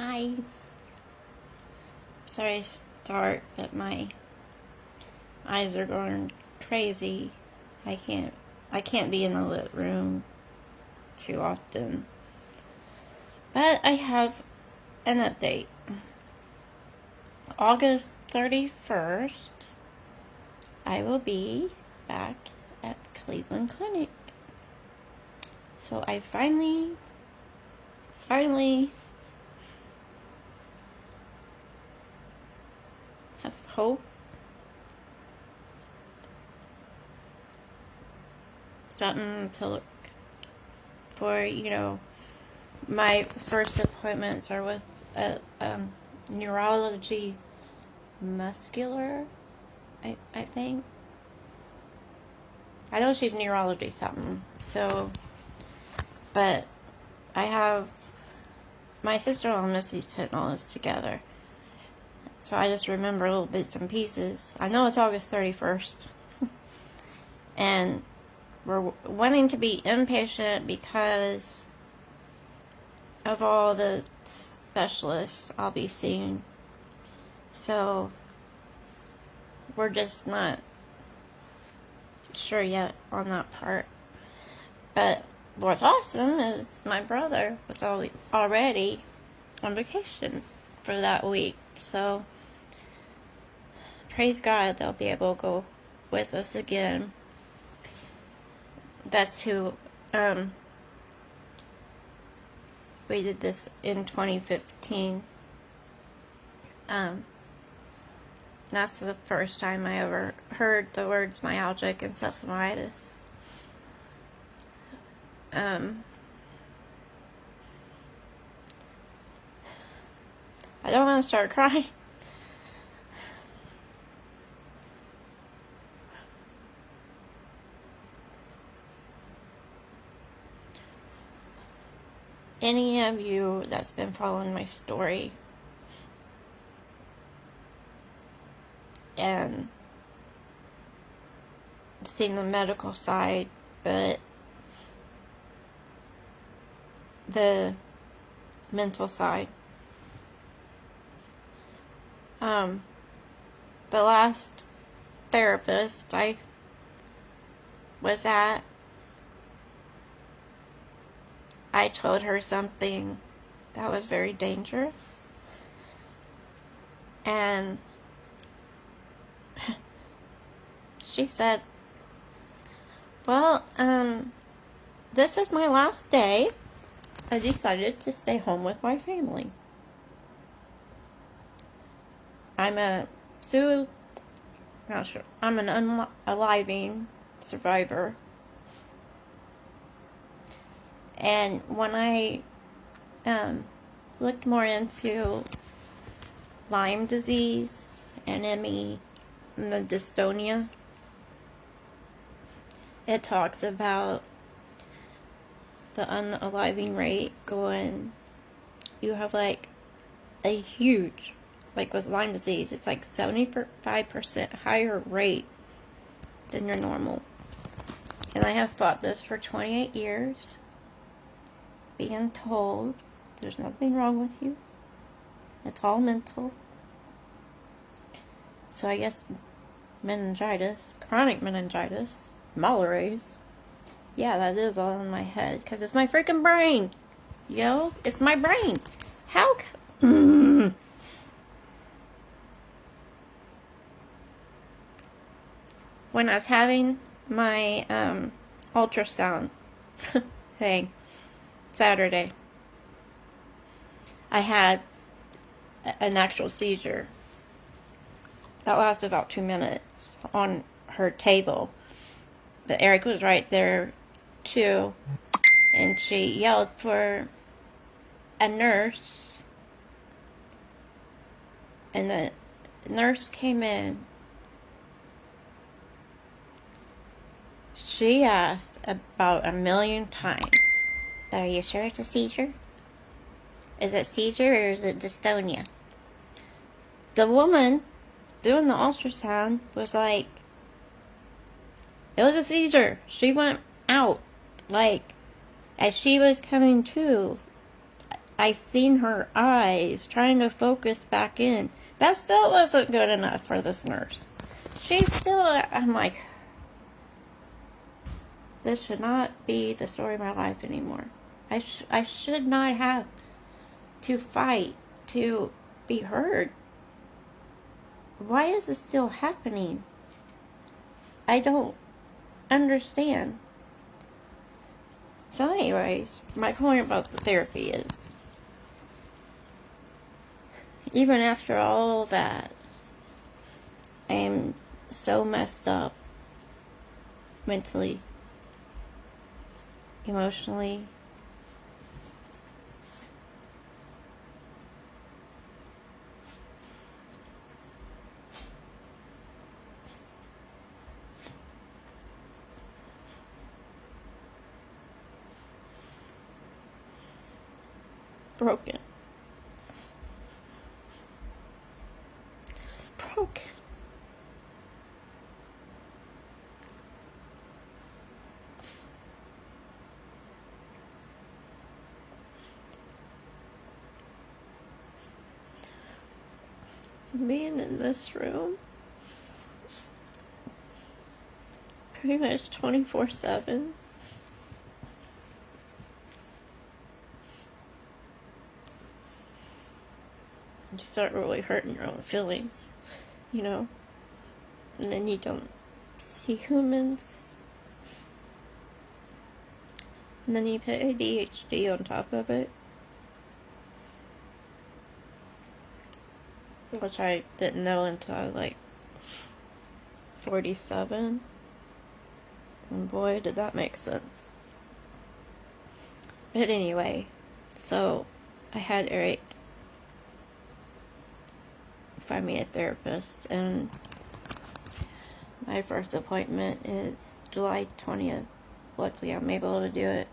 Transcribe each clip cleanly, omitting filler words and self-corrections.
Hi. Sorry to start, but my eyes are going crazy. I can't be in the lit room too often. But I have an update. August 31st, I will be back at Cleveland Clinic. So I finally have hope. Something to look for, my first appointments are with a neurology muscular, I think. I know she's neurology something, so, but I have, my sister-in-law and Missy's putting all this together, so I just remember little bits and pieces. I know it's August 31st, and we're wanting to be inpatient because of all the specialists I'll be seeing. So we're just not sure yet on that part. But what's awesome is my brother was already on vacation for that week. So praise God they'll be able to go with us again. That's who we did this in 2015. That's the first time I ever heard the words myalgic encephalomyelitis. I don't want to start crying. Any of you that's been following my story and seen the medical side, but the mental side. The last therapist I was at, I told her something that was very dangerous, and she said, well, this is my last day. I decided to stay home with my family. I'm an unaliving survivor. And when I looked more into Lyme disease and ME and the Dystonia, it talks about the unaliving rate going, you have like a huge, like with Lyme disease, it's like 75% higher rate than your normal. And I have fought this for 28 years, being told there's nothing wrong with you. It's all mental. So I guess meningitis, chronic meningitis, Mollerettes, yeah, that is all in my head. Because it's my freaking brain. Yo, it's my brain. How? When I was having my ultrasound thing Saturday, I had an actual seizure that lasted about 2 minutes on her table. But Eric was right there too, and she yelled for a nurse, and the nurse came in. She asked about 1,000,000 times, are you sure it's a seizure? Is it seizure or is it dystonia? The woman doing the ultrasound was like, it was a seizure. She went out. Like, as she was coming to, I seen her eyes trying to focus back in. That still wasn't good enough for this nurse. She still, I'm like, this should not be the story of my life anymore. I should not have to fight to be heard. Why is this still happening? I don't understand. So anyways, my point about the therapy is, even after all that, I am so messed up mentally, emotionally. Broken. Just broken. Being in this room pretty much 24/7. You start really hurting your own feelings, you know? And then you don't see humans. And then you put ADHD on top of it. Which I didn't know until I was like 47. And boy, did that make sense. But anyway, so I had Eric find me a therapist, and my first appointment is July 20th. Luckily, I'm able to do it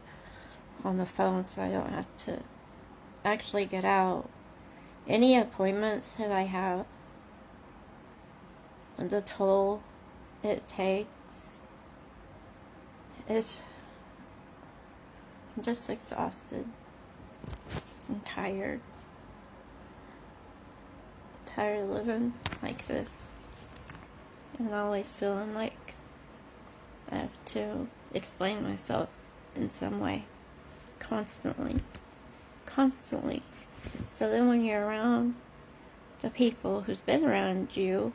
on the phone, so I don't have to actually get out. Any appointments that I have, the toll it takes, I'm just exhausted. I'm tired. Tired of living like this. And always feeling like I have to explain myself in some way. Constantly. So then when you're around the people who's been around you,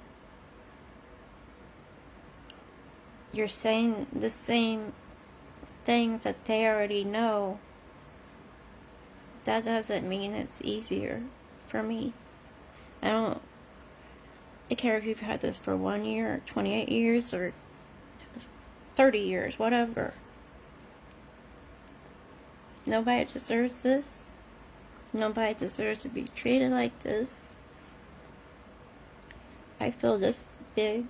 you're saying the same things that they already know. That doesn't mean it's easier for me. I don't care if you've had this for 1 year, or 28 years, or 30 years, whatever. Nobody deserves this. Nobody deserves to be treated like this. I feel this big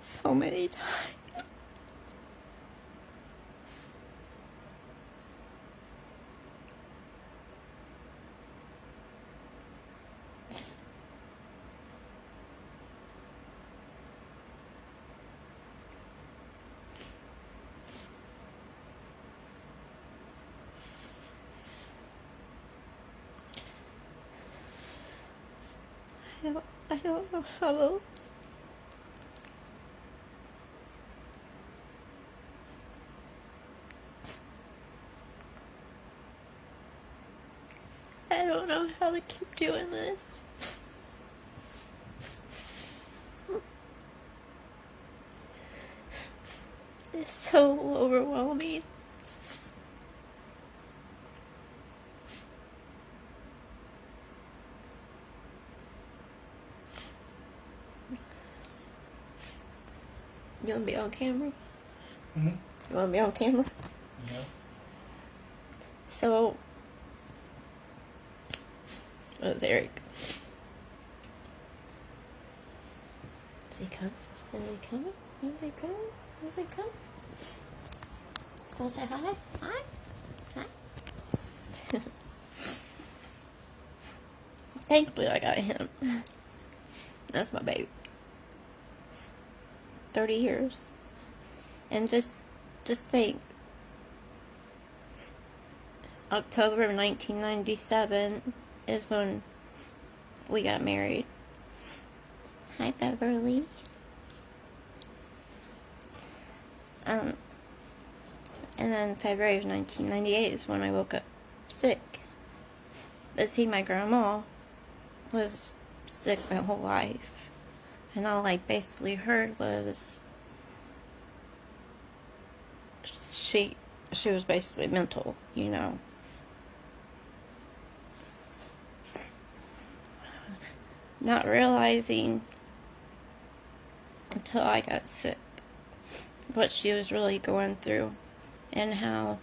so many times. I don't know how. I don't know how to keep doing this. It's so overwhelming. You wanna be on camera? Mm-hmm. You wanna be on camera? Yeah. So, oh, there's Eric. Is he coming? Is he coming? Is he coming? Is he coming? Go say hi. Hi. Hi. Thankfully, I got him. That's my baby. 30 years. And just think, October of 1997 is when we got married. Hi, Beverly. And then February of 1998 is when I woke up sick. But see, my grandma was sick my whole life. And all I basically heard was she was basically mental, you know. Not realizing until I got sick what she was really going through and how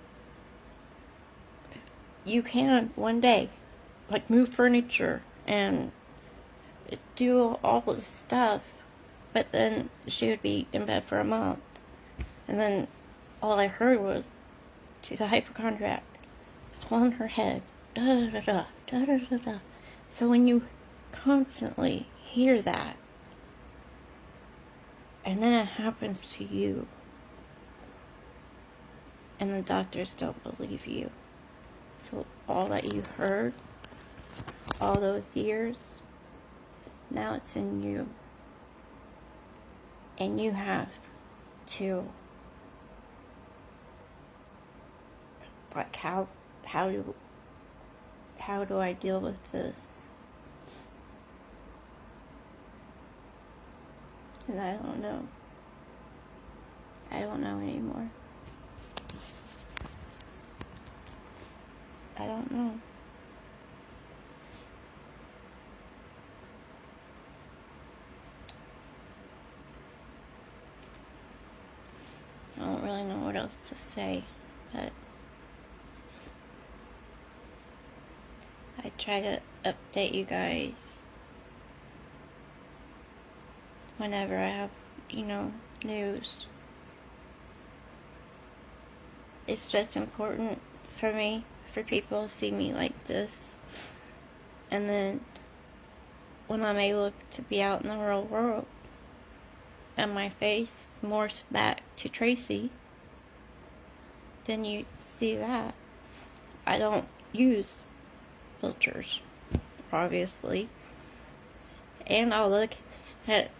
you can one day like move furniture and do all this stuff, but then she would be in bed for a month, and then all I heard was she's a hypochondriac. It's all in her head. Da da da da da da da da. So when you constantly hear that, and then it happens to you, and the doctors don't believe you, so all that you heard all those years, now it's in you, and you have to, like, how do I deal with this? And I don't know. I don't know anymore. I don't know. I don't really know what else to say, but I try to update you guys whenever I have, news. It's just important for me, for people to see me like this. And then when I'm able to be out in the real world and my face morphs back to Tracy, then you see that. I don't use filters, obviously. And I'll look at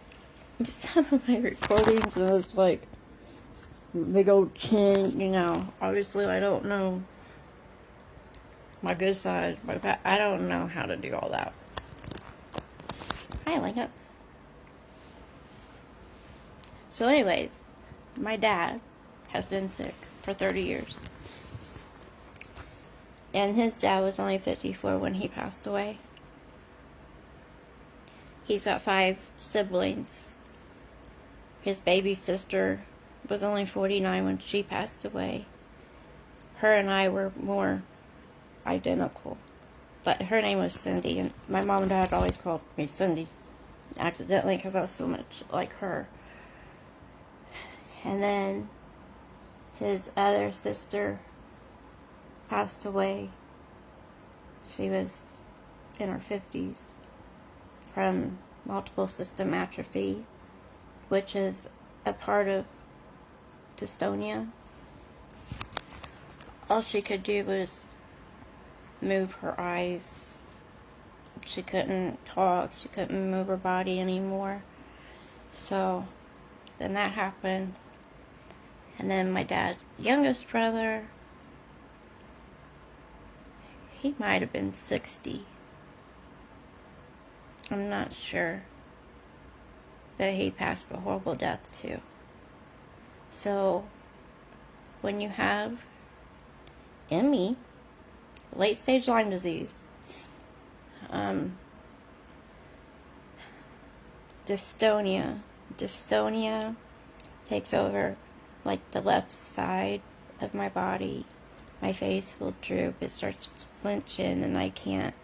some of my recordings and it was like big old chin, Obviously, I don't know my good side, my bad. I don't know how to do all that. Hi, Linux. So anyways, my dad has been sick for 30 years. And his dad was only 54 when he passed away. He's got 5 siblings. His baby sister was only 49 when she passed away. Her and I were more identical. But her name was Cindy, and my mom and dad always called me Cindy, accidentally, because I was so much like her. And then his other sister passed away. She was in her 50s from multiple system atrophy, which is a part of dystonia. All she could do was move her eyes. She couldn't talk. She couldn't move her body anymore. So then that happened. And then my dad's youngest brother, he might have been 60. I'm not sure. But he passed a horrible death too. So when you have ME, late stage Lyme disease, dystonia takes over like the left side of my body. My face will droop. It starts flinching and I can't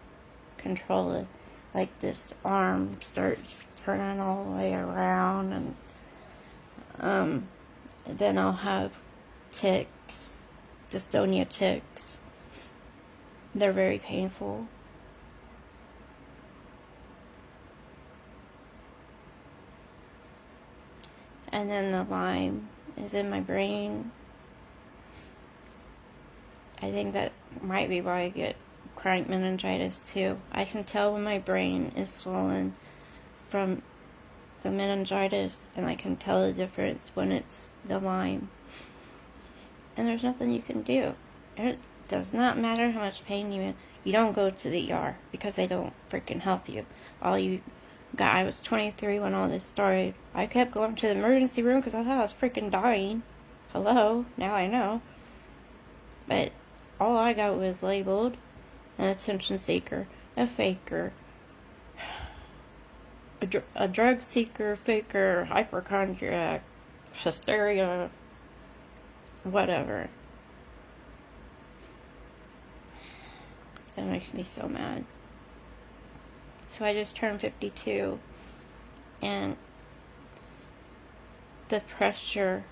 control it. Like this arm starts turning all the way around, and then I'll have ticks, dystonia ticks. They're very painful. And then the Lyme is in my brain. I think that might be why I get chronic meningitis too. I can tell when my brain is swollen from the meningitis, and I can tell the difference when it's the Lyme. And there's nothing you can do. And it does not matter how much pain you don't go to the ER because they don't freaking help you. I was 23 when all this started. I kept going to the emergency room because I thought I was freaking dying. Hello, now I know. But all I got was labeled an attention seeker, a faker, a drug seeker, faker, hypochondriac, hysteria, whatever. That makes me so mad. So I just turned 52, and the pressure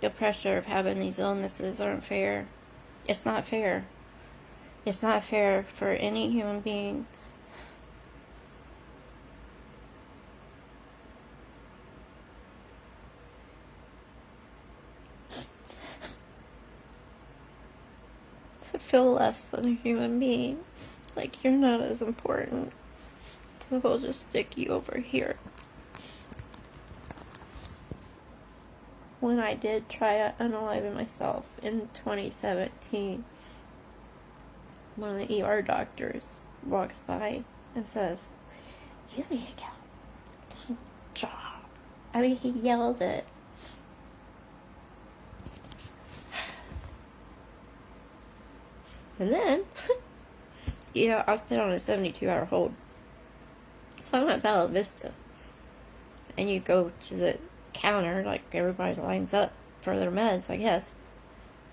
of having these illnesses aren't fair. It's not fair. It's not fair for any human being. To feel less than a human being. Like you're not as important. So we'll just stick you over here. When I did try unaliving myself in 2017, one of the ER doctors walks by and says, "You need to get a job." I mean, he yelled it. And then, I was put on a 72-hour hold. So I'm at Vala Vista. And you go to the counter, like everybody lines up for their meds, I guess.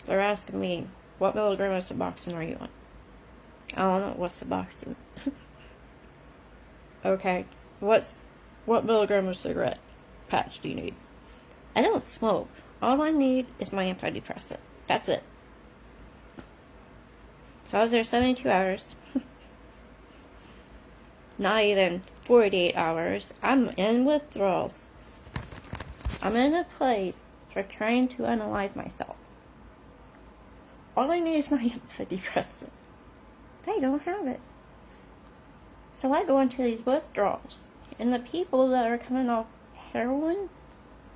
They're asking me, what milligram of Suboxone are you on? I don't know, what's Suboxone? Okay, what milligram of cigarette patch do you need? I don't smoke. All I need is my antidepressant. That's it. So I was there 72 hours. Not even 48 hours. I'm in withdrawals. I'm in a place for trying to unalive myself. All I need is my antidepressant. They don't have it. So I go into these withdrawals. And the people that are coming off heroin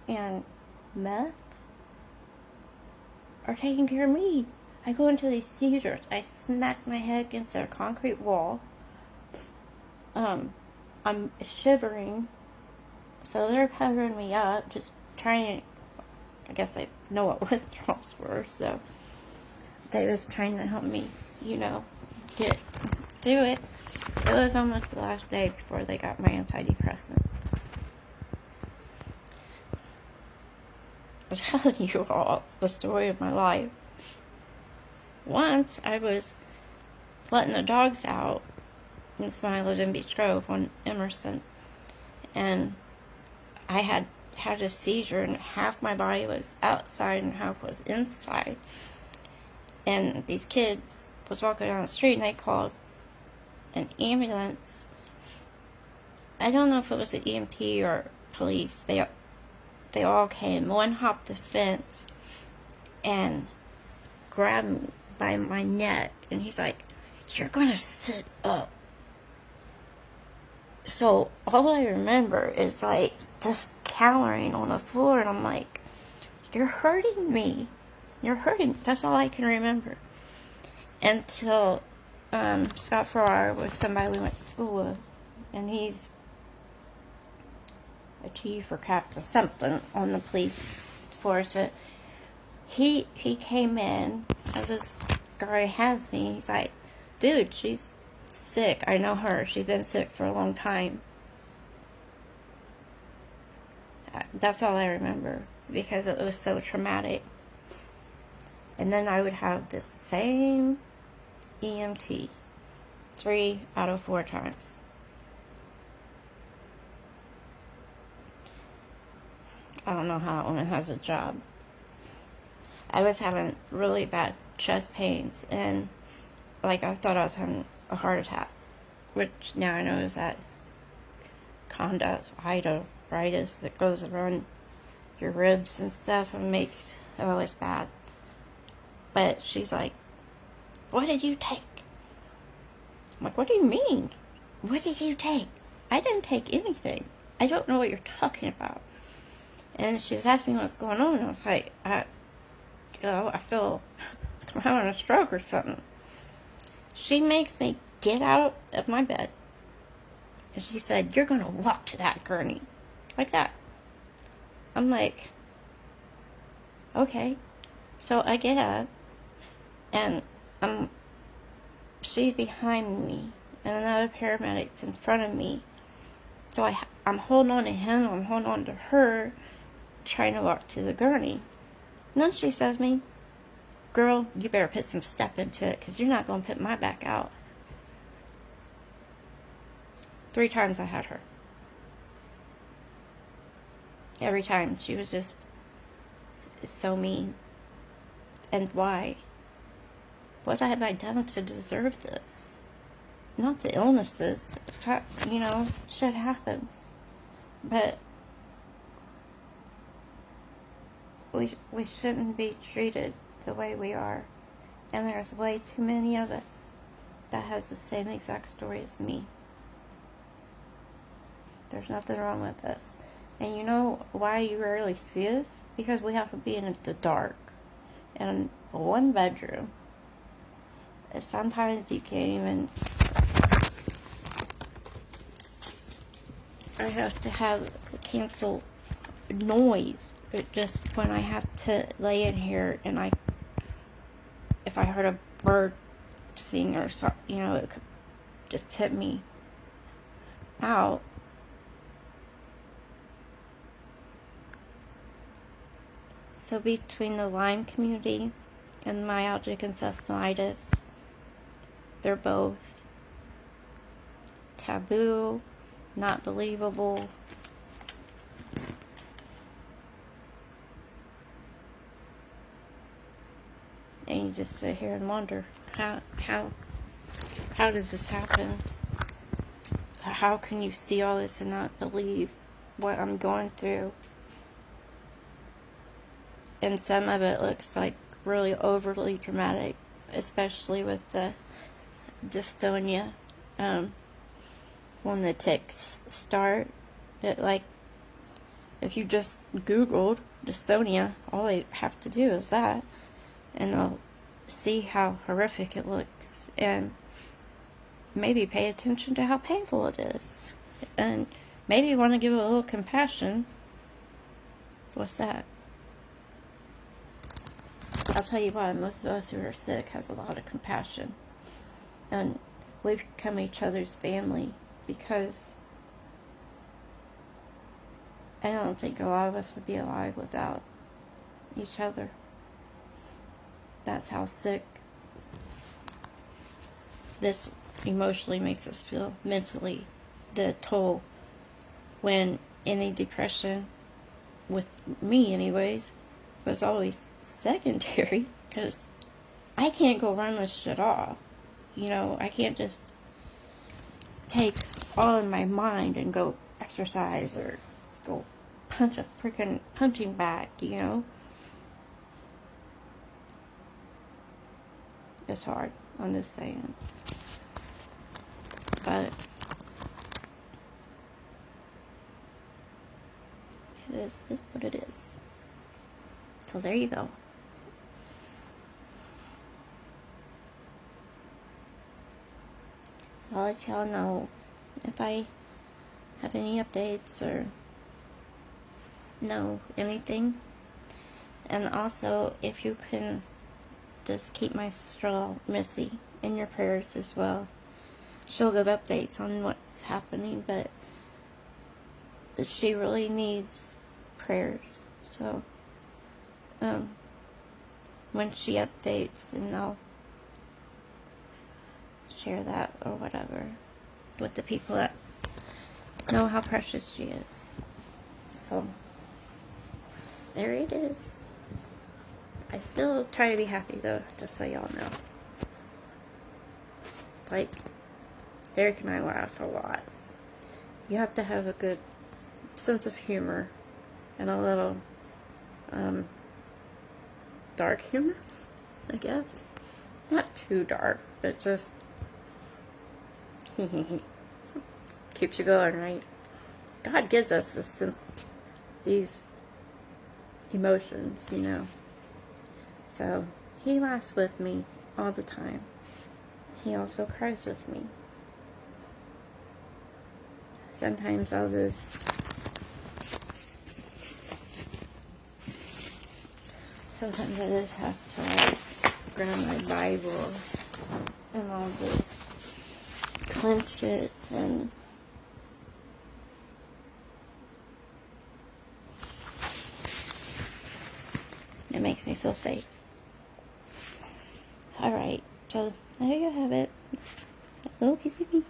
and meth are taking care of me. I go into these seizures. I smack my head against a concrete wall. I'm shivering. So they're covering me up, just trying. I guess they know what withdrawals were, so they was trying to help me, get through it. It was almost the last day before they got my antidepressant. I'm telling you all the story of my life. Once I was letting the dogs out. This is when I lived in Beach Grove on Emerson. And I had a seizure, and half my body was outside and half was inside. And these kids was walking down the street, and they called an ambulance. I don't know if it was the EMT or police. They all came. One hopped the fence and grabbed me by my neck, and he's like, "You're gonna sit up." So all I remember is like just cowering on the floor, and I'm like, "You're hurting me. You're hurting." That's all I can remember. Until Scott Farrar was somebody we went to school with, and he's a chief or captain, something on the police force. He came in as this guy has me. He's like, "Dude, she's sick. I know her. She's been sick for a long time." That's all I remember because it was so traumatic. And then I would have this same EMT 3 out of 4 times. I don't know how that woman has a job. I was having really bad chest pains, and I thought I was having a heart attack, which now I know is that condylarthritis that goes around your ribs and stuff and makes it always bad. But she's like, what did you take? I'm like, what do you mean? What did you take? I didn't take anything. I don't know what you're talking about. And she was asking me what's going on. And I was like, I feel like I'm having a stroke or something. She makes me get out of my bed. And she said, you're going to walk to that gurney. Like that. I'm like, okay. So I get up. And she's behind me. And another paramedic's in front of me. So I'm holding on to him. I'm holding on to her. Trying to walk to the gurney. And then she says to me, girl, you better put some step into it, because you're not going to put my back out. 3 times I had her. Every time she was just so mean. And why? What have I done to deserve this? Not the illnesses. You know, shit happens. But we shouldn't be treated the way we are. And there's way too many of us that has the same exact story as me. There's nothing wrong with us. And you know why you rarely see us? Because we have to be in the dark. In one bedroom. Sometimes you can't even... I have to have cancel noise. Just when I have to lay in here and if I heard a bird sing or something, you know, it could just tip me out. So between the Lyme community and Myalgic encephalomyelitis, they're both taboo, not believable. And you just sit here and wonder, how does this happen? How can you see all this and not believe what I'm going through? And some of it looks like really overly dramatic, especially with the Dystonia. When the ticks start, if you just Googled Dystonia, all they have to do is that, and they'll see how horrific it looks, and maybe pay attention to how painful it is, and maybe want to give it a little compassion. What's that? I'll tell you what, most of us who are sick has a lot of compassion, and we've become each other's family, because I don't think a lot of us would be alive without each other. That's how sick this emotionally makes us feel, mentally, the toll. When any depression, with me anyways, was always secondary, because I can't go run this shit off. You know, I can't just take all in my mind and go exercise or go punch a freaking punching bag, you know? It's hard, I'm just saying. But it is what it is. So there you go. I'll let y'all know if I have any updates or know anything. And also, if you can just keep my sister Missy in your prayers as well. She'll give updates on what's happening, but she really needs prayers. So, when she updates, then I'll share that or whatever with the people that know how precious she is. So, there it is. I still try to be happy though, just so y'all know. Like, Eric and I laugh a lot. You have to have a good sense of humor and a little dark humor. I guess. Not too dark, but just keeps you going, right? God gives us this sense, these emotions, you know. So he laughs with me all the time. He also cries with me. Sometimes I just have to like grab my Bible and I'll just clench it and it makes me feel safe. Alright, so there you have it. It's a little piece of me.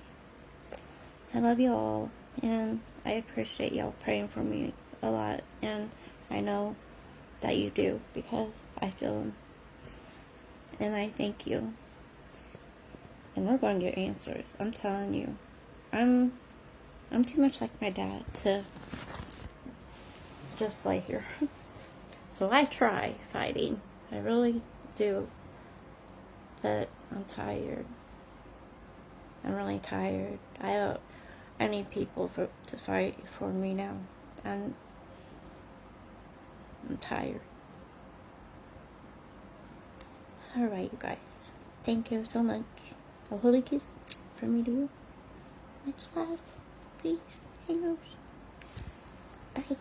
I love you all, and I appreciate y'all praying for me a lot, and I know that you do, because I feel them, and I thank you, and we're going to get answers. I'm telling you, I'm too much like my dad to just lay here. So I try fighting, I really do, but I'm tired. I'm really tired. I need people to fight for me now. I'm tired. Alright, you guys. Thank you so much. A holy kiss from me to you. Much love. Peace. Hangers. Bye.